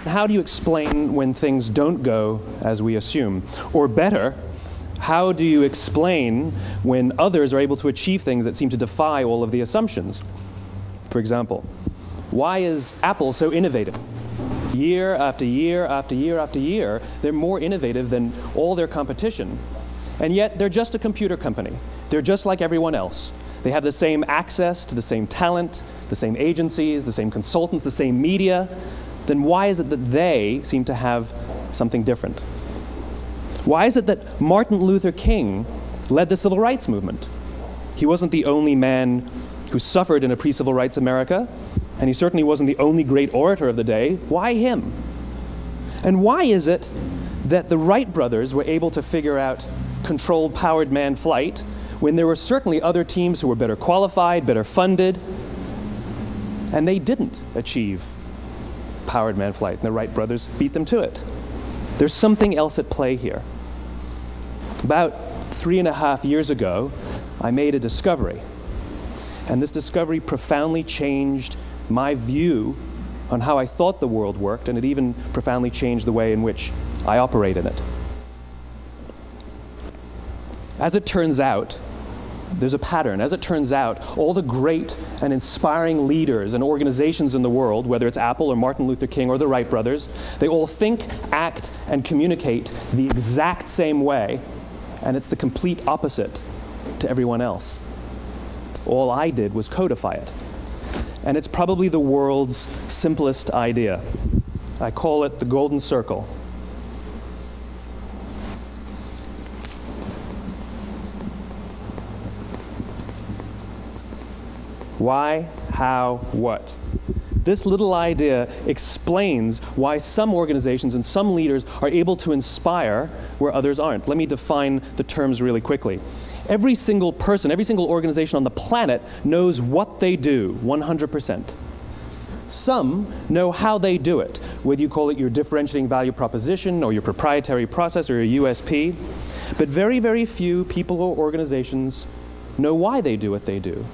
How do you explain when things don't go as we assume? Or better, how do you explain when others are able to achieve things that seem to defy all of the assumptions? For example, why is Apple so innovative? Year after year after year after year, they're more innovative than all their competition. And yet, they're just a computer company. They're just like everyone else. They have the same access to the same talent, the same agencies, the same consultants, the same media. Then why is it that they seem to have something different? Why is it that Martin Luther King led the civil rights movement? He wasn't the only man who suffered in a pre-civil rights America, and he certainly wasn't the only great orator of the day. Why him? And why is it that the Wright brothers were able to figure out controlled powered manned flight when there were certainly other teams who were better qualified, better funded, and they didn't achieve powered manned flight, and the Wright brothers beat them to it? There's something else at play here. About 3.5 years ago, I made a discovery, and this discovery profoundly changed my view on how I thought the world worked, and it even profoundly changed the way in which I operate in it. As it turns out, there's a pattern. As it turns out, all the great and inspiring leaders and organizations in the world, whether it's Apple or Martin Luther King or the Wright brothers, they all think, act, and communicate the exact same way, and it's the complete opposite to everyone else. All I did was codify it. And it's probably the world's simplest idea. I call it the golden circle. Why, how, what? This little idea explains why some organizations and some leaders are able to inspire where others aren't. Let me define the terms really quickly. Every single person, every single organization on the planet knows what they do, 100%. Some know how they do it, whether you call it your differentiating value proposition or your proprietary process or your USP. But very, very few people or organizations know why they do what they do.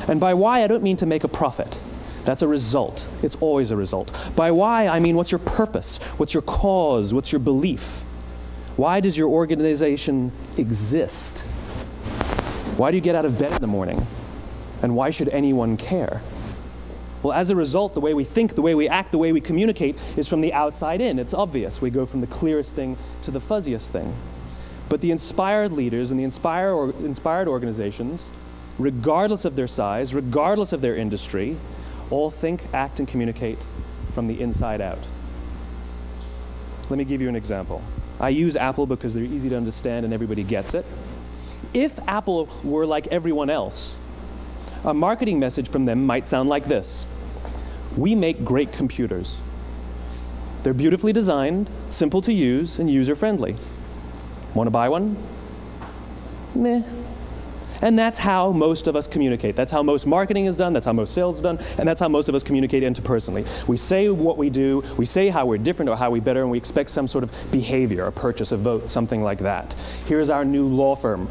And by why, I don't mean to make a profit. That's a result. It's always a result. By why, I mean what's your purpose? What's your cause? What's your belief? Why does your organization exist? Why do you get out of bed in the morning? And why should anyone care? Well, as a result, the way we think, the way we act, the way we communicate is from the outside in. It's obvious. We go from the clearest thing to the fuzziest thing. But the inspired leaders and the inspired organizations, regardless of their size, regardless of their industry, all think, act, and communicate from the inside out. Let me give you an example. I use Apple because they're easy to understand and everybody gets it. If Apple were like everyone else, a marketing message from them might sound like this. We make great computers. They're beautifully designed, simple to use, and user-friendly. Want to buy one? Meh. And that's how most of us communicate. That's how most marketing is done, that's how most sales is done, and that's how most of us communicate interpersonally. We say what we do, we say how we're different or how we're better, and we expect some sort of behavior, a purchase, a vote, something like that. Here's our new law firm.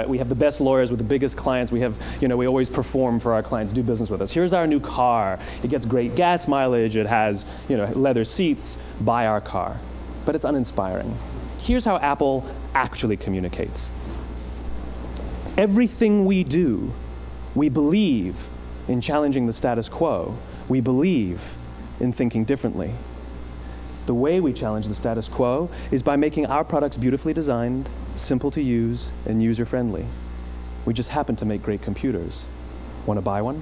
We have the best lawyers with the biggest clients. We have, we always perform for our clients, do business with us. Here's our new car. It gets great gas mileage. It has, leather seats. Buy our car. But it's uninspiring. Here's how Apple actually communicates. Everything we do, we believe in challenging the status quo. We believe in thinking differently. The way we challenge the status quo is by making our products beautifully designed, simple to use, and user-friendly. We just happen to make great computers. Want to buy one?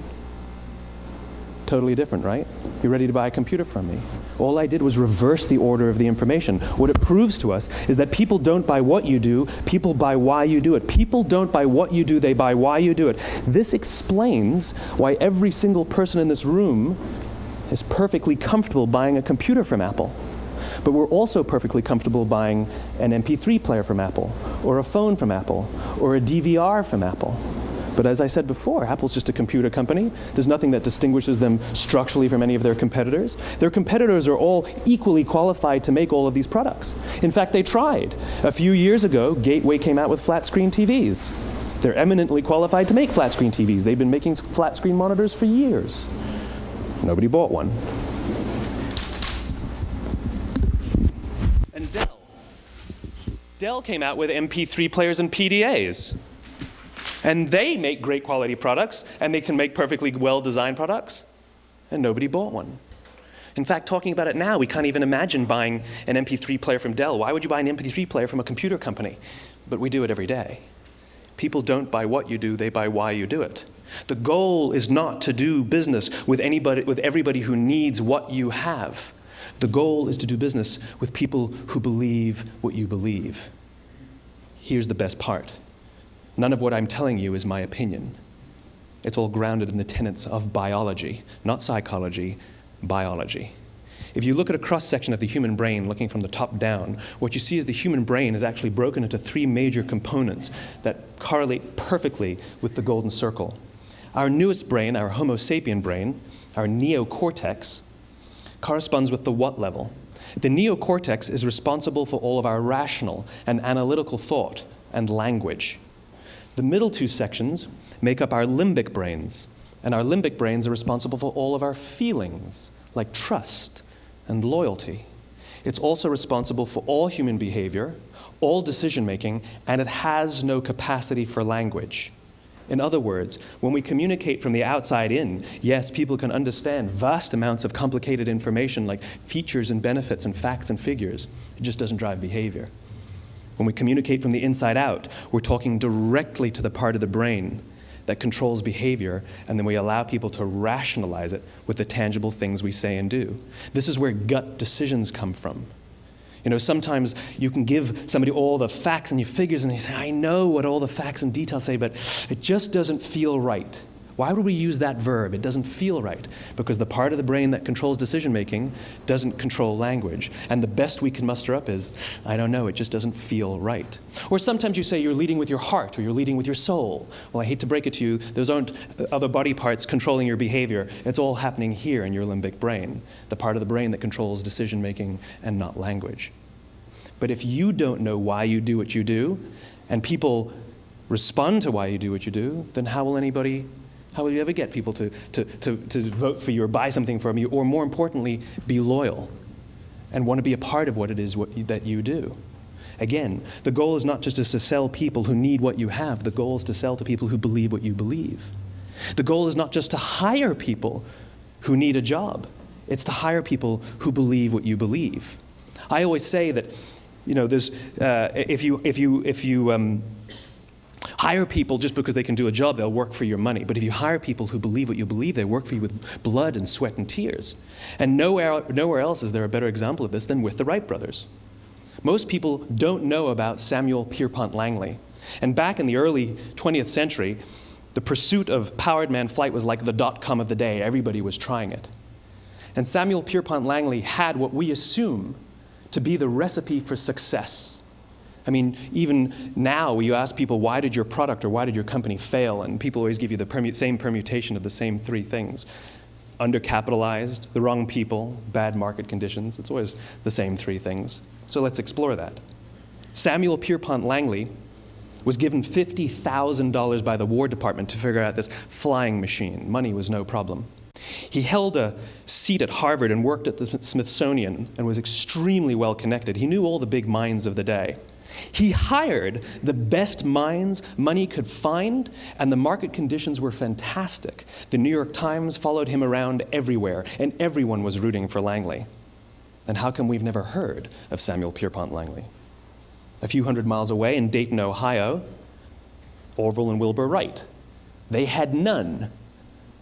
Totally different, right? You're ready to buy a computer from me. All I did was reverse the order of the information. What it proves to us is that people don't buy what you do, people buy why you do it. People don't buy what you do, they buy why you do it. This explains why every single person in this room is perfectly comfortable buying a computer from Apple. But we're also perfectly comfortable buying an MP3 player from Apple, or a phone from Apple, or a DVR from Apple. But as I said before, Apple's just a computer company. There's nothing that distinguishes them structurally from any of their competitors. Their competitors are all equally qualified to make all of these products. In fact, they tried. A few years ago, Gateway came out with flat screen TVs. They're eminently qualified to make flat screen TVs. They've been making flat screen monitors for years. Nobody bought one. And Dell came out with MP3 players and PDAs. And they make great quality products, and they can make perfectly well-designed products, and nobody bought one. In fact, talking about it now, we can't even imagine buying an MP3 player from Dell. Why would you buy an MP3 player from a computer company? But we do it every day. People don't buy what you do, they buy why you do it. The goal is not to do business with everybody who needs what you have. The goal is to do business with people who believe what you believe. Here's the best part. None of what I'm telling you is my opinion. It's all grounded in the tenets of biology, not psychology, biology. If you look at a cross-section of the human brain, looking from the top down, what you see is the human brain is actually broken into three major components that correlate perfectly with the golden circle. Our newest brain, our Homo sapien brain, our neocortex, corresponds with the what level. The neocortex is responsible for all of our rational and analytical thought and language. The middle two sections make up our limbic brains, and our limbic brains are responsible for all of our feelings, like trust and loyalty. It's also responsible for all human behavior, all decision-making, and it has no capacity for language. In other words, when we communicate from the outside in, yes, people can understand vast amounts of complicated information like features and benefits and facts and figures. It just doesn't drive behavior. When we communicate from the inside out, we're talking directly to the part of the brain that controls behavior, and then we allow people to rationalize it with the tangible things we say and do. This is where gut decisions come from. You know, sometimes you can give somebody all the facts and your figures, and they say, I know what all the facts and details say, but it just doesn't feel right. Why would we use that verb? It doesn't feel right. Because the part of the brain that controls decision-making doesn't control language. And the best we can muster up is, I don't know, it just doesn't feel right. Or sometimes you say you're leading with your heart or you're leading with your soul. Well, I hate to break it to you, those aren't other body parts controlling your behavior. It's all happening here in your limbic brain, the part of the brain that controls decision-making and not language. But if you don't know why you do what you do, and people respond to why you do what you do, then how will you ever get people to vote for you or buy something from you, or more importantly, be loyal and want to be a part of what it is that you do? Again, the goal is not just to sell people who need what you have. The goal is to sell to people who believe what you believe. The goal is not just to hire people who need a job. It's to hire people who believe what you believe. I always say that, you know, if you hire people just because they can do a job, they'll work for your money. But if you hire people who believe what you believe, they work for you with blood and sweat and tears. And nowhere else is there a better example of this than with the Wright brothers. Most people don't know about Samuel Pierpont Langley. And back in the early 20th century, the pursuit of powered man flight was like the dot-com of the day. Everybody was trying it. And Samuel Pierpont Langley had what we assume to be the recipe for success. I mean, even now, you ask people, why did your product or why did your company fail? And people always give you the same permutation of the same three things. Undercapitalized, the wrong people, bad market conditions. It's always the same three things. So let's explore that. Samuel Pierpont Langley was given $50,000 by the War Department to figure out this flying machine. Money was no problem. He held a seat at Harvard and worked at the Smithsonian and was extremely well connected. He knew all the big minds of the day. He hired the best minds money could find, and the market conditions were fantastic. The New York Times followed him around everywhere, and everyone was rooting for Langley. And how come we've never heard of Samuel Pierpont Langley? A few hundred miles away in Dayton, Ohio, Orville and Wilbur Wright. They had none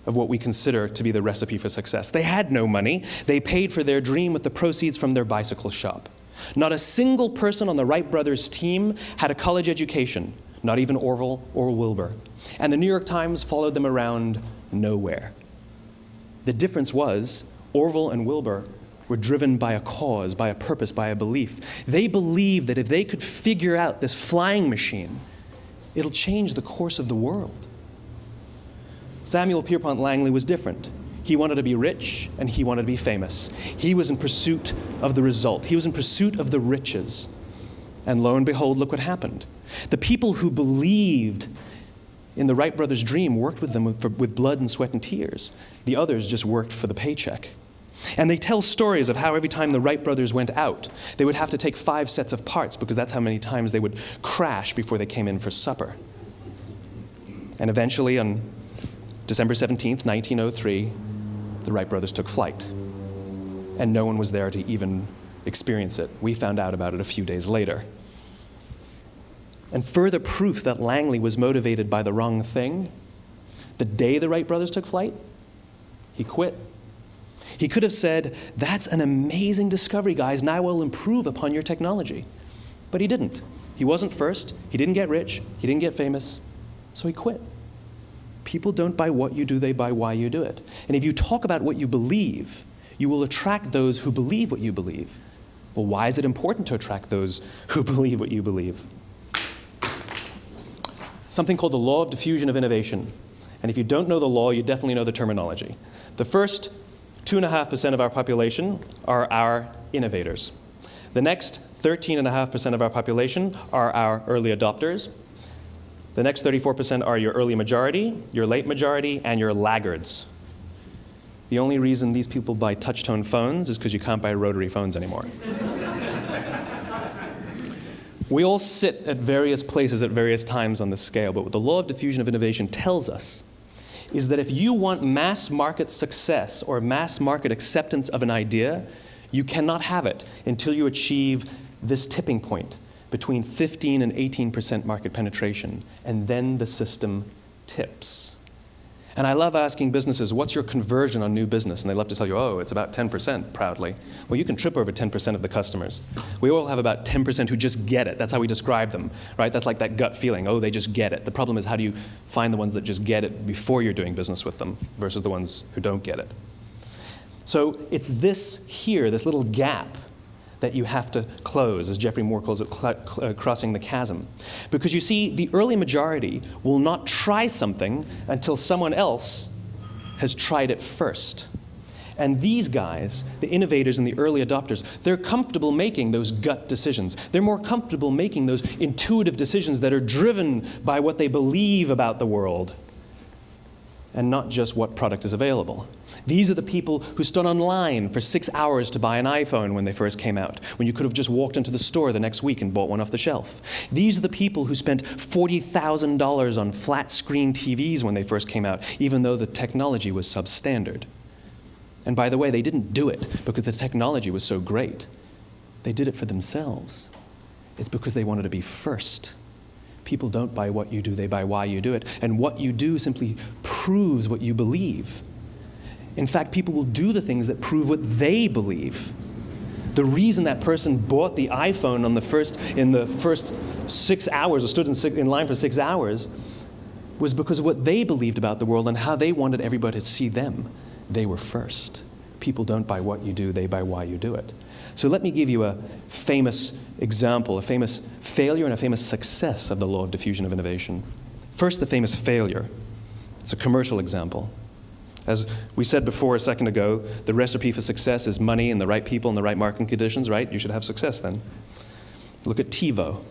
of what we consider to be the recipe for success. They had no money. They paid for their dream with the proceeds from their bicycle shop. Not a single person on the Wright brothers' team had a college education, not even Orville or Wilbur. And the New York Times followed them around nowhere. The difference was Orville and Wilbur were driven by a cause, by a purpose, by a belief. They believed that if they could figure out this flying machine, it'll change the course of the world. Samuel Pierpont Langley was different. He wanted to be rich, and he wanted to be famous. He was in pursuit of the result. He was in pursuit of the riches. And lo and behold, look what happened. The people who believed in the Wright brothers' dream worked with them with blood and sweat and tears. The others just worked for the paycheck. And they tell stories of how every time the Wright brothers went out, they would have to take 5 sets of parts because that's how many times they would crash before they came in for supper. And eventually, on December 17th, 1903, the Wright brothers took flight. And no one was there to even experience it. We found out about it a few days later. And further proof that Langley was motivated by the wrong thing, the day the Wright brothers took flight, he quit. He could have said, "That's an amazing discovery, guys, and I will improve upon your technology." But he didn't. He wasn't first. He didn't get rich. He didn't get famous. So he quit. People don't buy what you do, they buy why you do it. And if you talk about what you believe, you will attract those who believe what you believe. Well, why is it important to attract those who believe what you believe? Something called the law of diffusion of innovation. And if you don't know the law, you definitely know the terminology. The first 2.5% of our population are our innovators. The next 13.5% of our population are our early adopters. The next 34% are your early majority, your late majority, and your laggards. The only reason these people buy touch-tone phones is because you can't buy rotary phones anymore. We all sit at various places at various times on the scale, but what the law of diffusion of innovation tells us is that if you want mass market success or mass market acceptance of an idea, you cannot have it until you achieve this tipping point between 15 and 18% market penetration, and then the system tips. And I love asking businesses, what's your conversion on new business? And they love to tell you, oh, it's about 10%, proudly. Well, you can trip over 10% of the customers. We all have about 10% who just get it. That's how we describe them, right? That's like that gut feeling, oh, they just get it. The problem is, how do you find the ones that just get it before you're doing business with them versus the ones who don't get it? So it's this here, this little gap, that you have to close, as Geoffrey Moore calls it, crossing the chasm. Because you see, the early majority will not try something until someone else has tried it first. And these guys, the innovators and the early adopters, they're comfortable making those gut decisions. They're more comfortable making those intuitive decisions that are driven by what they believe about the world, and not just what product is available. These are the people who stood online for 6 hours to buy an iPhone when they first came out, when you could have just walked into the store the next week and bought one off the shelf. These are the people who spent $40,000 on flat-screen TVs when they first came out, even though the technology was substandard. And by the way, they didn't do it because the technology was so great. They did it for themselves. It's because they wanted to be first. People don't buy what you do, they buy why you do it. And what you do simply proves what you believe. In fact, people will do the things that prove what they believe. The reason that person bought the iPhone in the first 6 hours, or stood in line for 6 hours, was because of what they believed about the world and how they wanted everybody to see them. They were first. People don't buy what you do, they buy why you do it. So let me give you a famous example, a famous failure and a famous success of the law of diffusion of innovation. First, the famous failure. It's a commercial example. As we said before a second ago, the recipe for success is money and the right people and the right marketing conditions, right? You should have success then. Look at TiVo.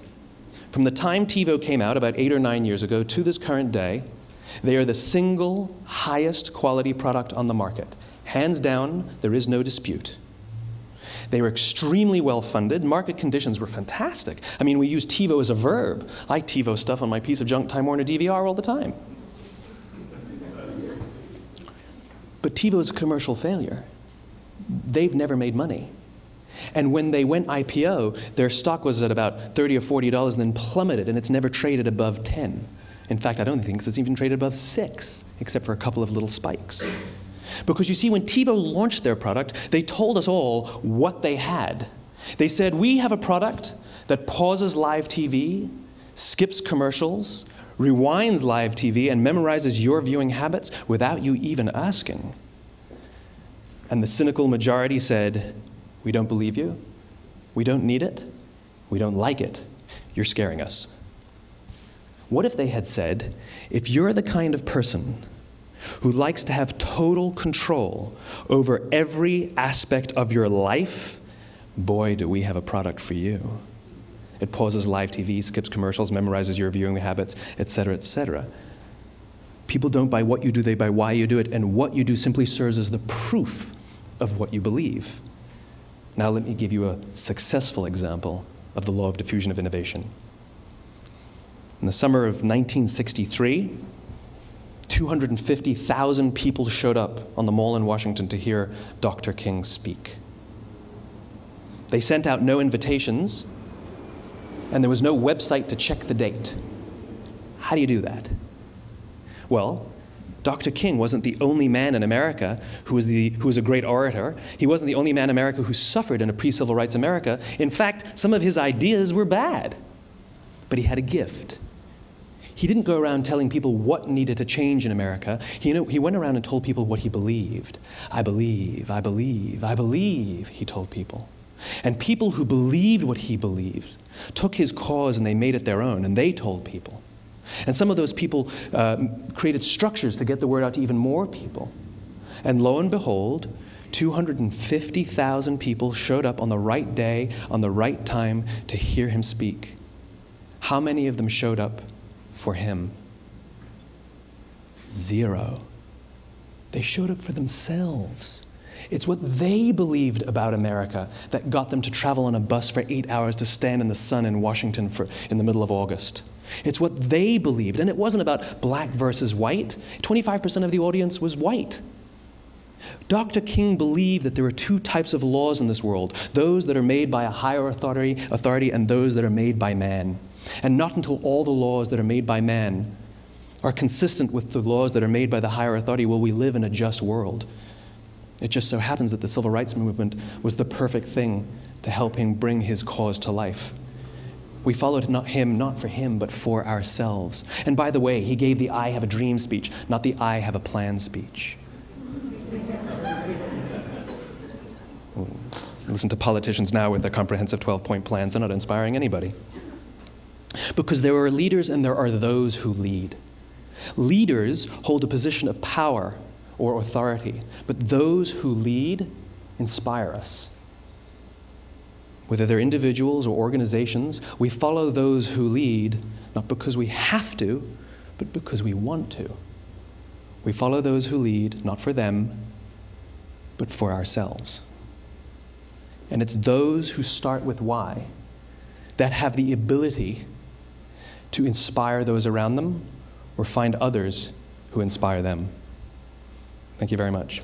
From the time TiVo came out about 8 or 9 years ago to this current day, they are the single highest quality product on the market. Hands down, there is no dispute. They were extremely well funded. Market conditions were fantastic. I mean, we use TiVo as a verb. I TiVo stuff on my piece of junk Time Warner DVR all the time. But TiVo is a commercial failure. They've never made money. And when they went IPO, their stock was at about $30 or $40 and then plummeted, and it's never traded above 10. In fact, I don't think it's even traded above 6, except for a couple of little spikes. Because you see, when TiVo launched their product, they told us all what they had. They said, we have a product that pauses live TV, skips commercials, rewinds live TV, and memorizes your viewing habits without you even asking. And the cynical majority said, we don't believe you, we don't need it, we don't like it, you're scaring us. What if they had said, if you're the kind of person who likes to have total control over every aspect of your life, boy, do we have a product for you. It pauses live TV, skips commercials, memorizes your viewing habits, etc., etc. People don't buy what you do, they buy why you do it, and what you do simply serves as the proof of what you believe. Now let me give you a successful example of the law of diffusion of innovation. In the summer of 1963, 250,000 people showed up on the Mall in Washington to hear Dr. King speak. They sent out no invitations, and there was no website to check the date. How do you do that? Well, Dr. King wasn't the only man in America who was a great orator. He wasn't the only man in America who suffered in a pre-civil rights America. In fact, some of his ideas were bad, but he had a gift. He didn't go around telling people what needed to change in America. He went around and told people what he believed. I believe, I believe, I believe, he told people. And people who believed what he believed took his cause and they made it their own, and they told people. And some of those people created structures to get the word out to even more people. And lo and behold, 250,000 people showed up on the right day, on the right time to hear him speak. How many of them showed up for him? 0. They showed up for themselves. It's what they believed about America that got them to travel on a bus for 8 hours to stand in the sun in Washington in the middle of August. It's what they believed, and it wasn't about black versus white. 25% of the audience was white. Dr. King believed that there are 2 types of laws in this world, those that are made by a higher authority and those that are made by man. And not until all the laws that are made by man are consistent with the laws that are made by the higher authority will we live in a just world. It just so happens that the civil rights movement was the perfect thing to help him bring his cause to life. We followed him not for him, but for ourselves. And by the way, he gave the I have a dream speech, not the I have a plan speech. Listen to politicians now with their comprehensive 12-point plans. They're not inspiring anybody. Because there are leaders and there are those who lead. Leaders hold a position of power or authority, but those who lead inspire us. Whether they're individuals or organizations, we follow those who lead not because we have to, but because we want to. We follow those who lead not for them, but for ourselves. And it's those who start with why that have the ability to inspire those around them or find others who inspire them. Thank you very much.